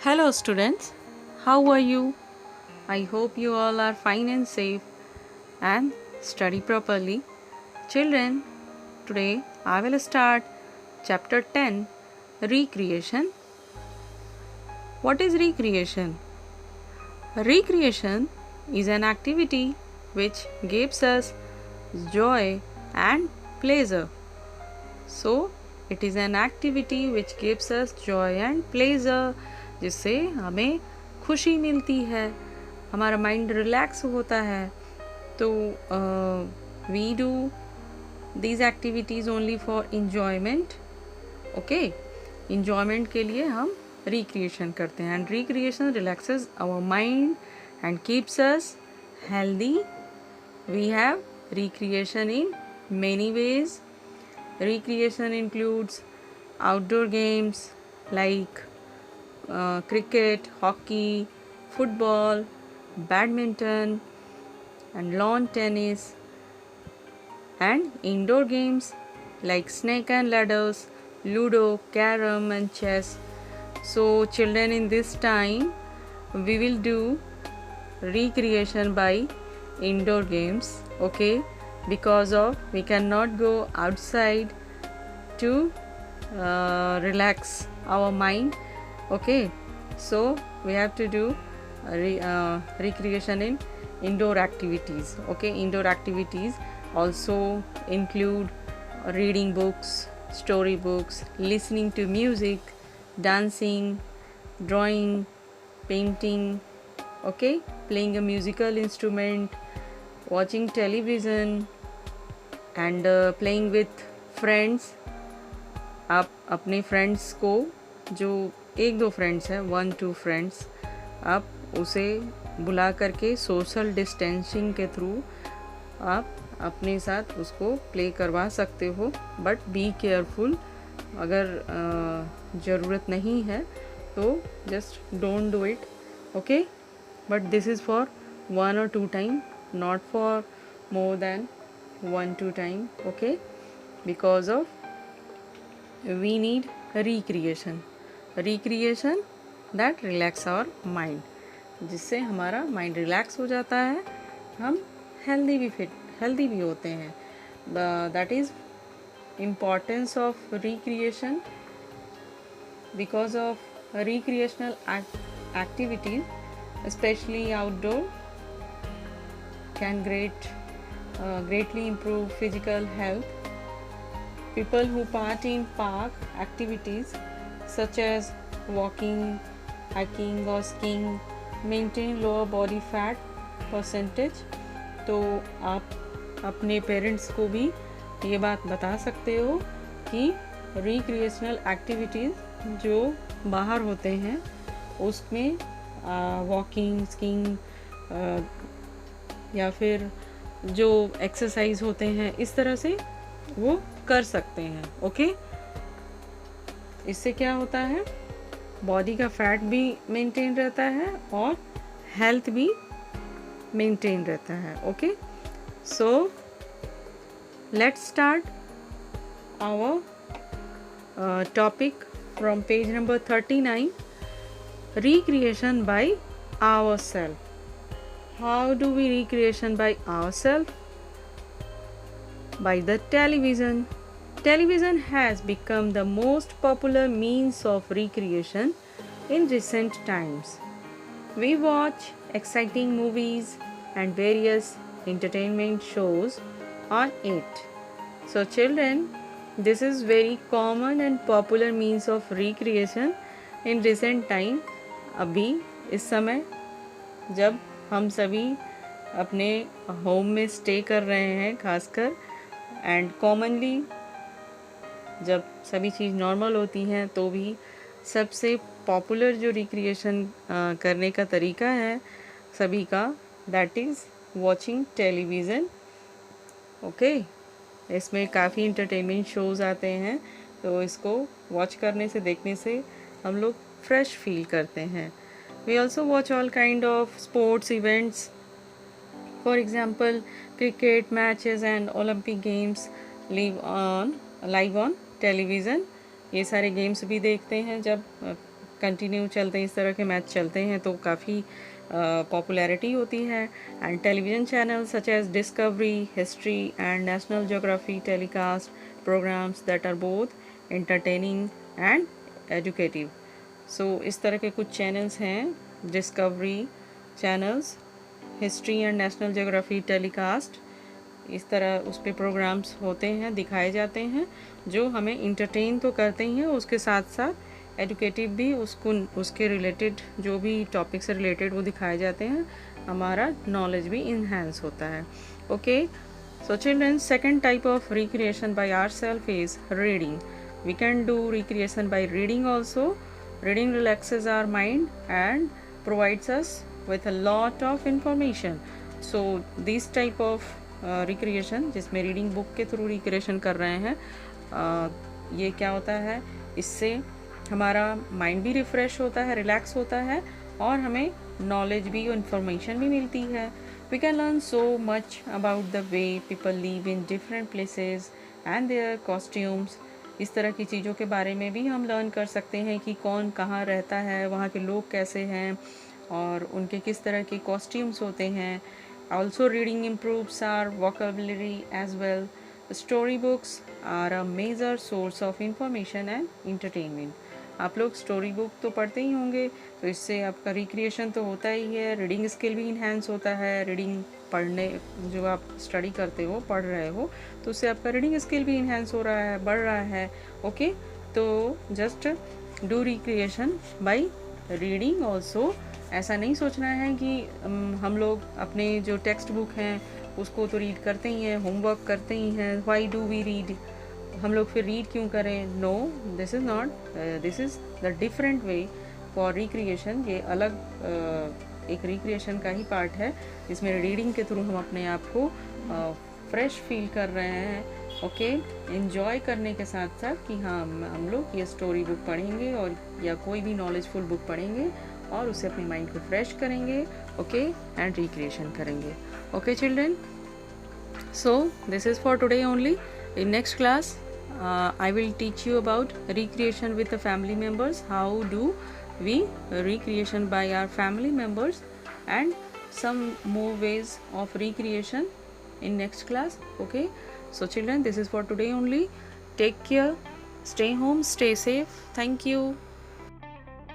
Hello, students. How are you? I hope you all are fine and safe and study properly. Children, today I will start chapter 10 Recreation. What is recreation? Recreation is an activity which gives us joy and pleasure. So, it is an activity which gives us joy and pleasure, जिससे हमें खुशी मिलती है, हमारा mind relax होता है. तो we do these activities only for enjoyment. Okay, enjoyment के लिए हम रिक्रिएशन करते हैं. And recreation relaxes our mind and keeps us healthy. We have recreation in many ways. Recreation includes outdoor games like cricket, hockey, football, badminton, and lawn tennis, and indoor games like snake and ladders, ludo, carom, and chess. So, children, in this time, we will do recreation by indoor games. Okay, because of we cannot go outside to relax our mind. Okay, so we have to do recreation in indoor activities. Okay, indoor activities also include reading books, story books, listening to music, dancing, drawing, painting. Okay, playing a musical instrument, watching television, and playing with friends. आप अपने friends को, जो एक दो friends हैं, 1-2 friends, आप उसे बुला करके सोशल डिस्टेंसिंग के थ्रू आप अपने साथ उसको प्ले करवा सकते हो. बट बी केयरफुल, अगर ज़रूरत नहीं है तो just don't do it. Okay, but this is for 1 or 2 time, not for more than 1-2 time. Okay, because of we need recreation that relax our mind, जिससे हमारा माइंड रिलैक्स हो जाता है, हम हेल्दी भी होते हैं. That is importance of recreation. Because of recreational activities, especially outdoor, can greatly improve physical health. People who part in park activities such as walking, hiking or skiing maintain lower body fat percentage. तो आप अपने parents को भी ये बात बता सकते हो कि रिक्रिएशनल एक्टिविटीज़ जो बाहर होते हैं उसमें वॉकिंग, स्कीइंग या फिर जो एक्सरसाइज होते हैं, इस तरह से वो कर सकते हैं. ओके, इससे क्या होता है, बॉडी का फैट भी मेंटेन रहता है और हेल्थ भी मेंटेन रहता है. Okay, so let's start our topic from page number 39. Recreation by ourselves. How do we recreation by ourselves? By the television. Television has become the most popular means of recreation in recent times. We watch exciting movies and various entertainment shows on it. So children, this is very common and popular means of recreation in recent time. अभी इस समय जब हम सभी अपने home में stay कर रहे हैं, खासकर, एंड कॉमनली जब सभी चीज़ नॉर्मल होती हैं तो भी सबसे पॉपुलर जो रिक्रिएशन करने का तरीका है सभी का, that is watching television. Okay, इसमें काफ़ी इंटरटेनमेंट शोज़ आते हैं, तो इसको वॉच करने से, देखने से हम लोग फ्रेश फील करते हैं. We also watch all kind of sports events. For example, cricket matches and Olympic games live on television. ये सारे गेम्स भी देखते हैं जब कंटिन्यू चलते हैं, इस तरह के मैच चलते हैं तो काफ़ी पॉपुलैरिटी होती है. And television channel such as Discovery, History and National Geographic telecast programs that are both entertaining and educative. So इस तरह के कुछ चैनल्स हैं, Discovery channels, History and National Geographic telecast, इस तरह उस पर प्रोग्राम्स होते हैं, दिखाए जाते हैं जो हमें इंटरटेन तो करते ही हैं, उसके साथ साथ एजुकेटिव भी, उसके रिलेटेड जो भी टॉपिक से रिलेटेड वो दिखाए जाते हैं, हमारा नॉलेज भी इन्हेंस होता है. Okay, so children, second type of recreation by ourselves is reading. We can do recreation by reading also. Reading relaxes our mind and provides us with a lot of information. So this type of recreation, जिसमें reading book के through recreation कर रहे हैं, ये क्या होता है, इससे हमारा माइंड भी रिफ़्रेश होता है, रिलैक्स होता है और हमें नॉलेज भी और इन्फॉर्मेशन भी मिलती है. We can learn so much about the way people live in different places and their costumes. इस तरह की चीज़ों के बारे में भी हम लर्न कर सकते हैं कि कौन कहाँ रहता है, वहाँ के लोग कैसे हैं और उनके किस तरह के कॉस्ट्यूम्स होते हैं. Also reading improves our vocabulary as well. Story books are a major source of information and entertainment. आप लोग स्टोरी बुक तो पढ़ते ही होंगे, तो इससे आपका रिक्रिएशन तो होता ही है, रीडिंग स्किल भी इन्हेंस होता है. रीडिंग पढ़ने, जो आप स्टडी करते हो, पढ़ रहे हो, तो उससे आपका रीडिंग स्किल भी इन्हेंस हो रहा है, बढ़ रहा है. ओके, तो just do recreation by reading also. ऐसा नहीं सोचना है कि हम लोग अपने जो टेक्स्ट बुक हैं उसको तो रीड करते ही हैं, होमवर्क करते ही हैं, व्हाई डू वी रीड, हम लोग फिर रीड क्यों करें. No, this is not, this is the different way for recreation. ये अलग एक रिक्रिएशन का ही पार्ट है, जिसमें रीडिंग के थ्रू हम अपने आप को फ्रेश फील कर रहे हैं. ओके, एंजॉय करने के साथ साथ कि हाँ, हम लोग ये स्टोरी बुक पढ़ेंगे और या कोई भी नॉलेजफुल बुक पढ़ेंगे और उससे अपने माइंड को फ्रेश करेंगे. ओके, एंड रिक्रिएशन करेंगे. Okay children, so this is for today only. In next class, I will teach you about recreation with the family members. How do we recreation by our family members, and some more ways of recreation in next class. Okay, so children, this is for today only. Take care, stay home, stay safe. Thank you.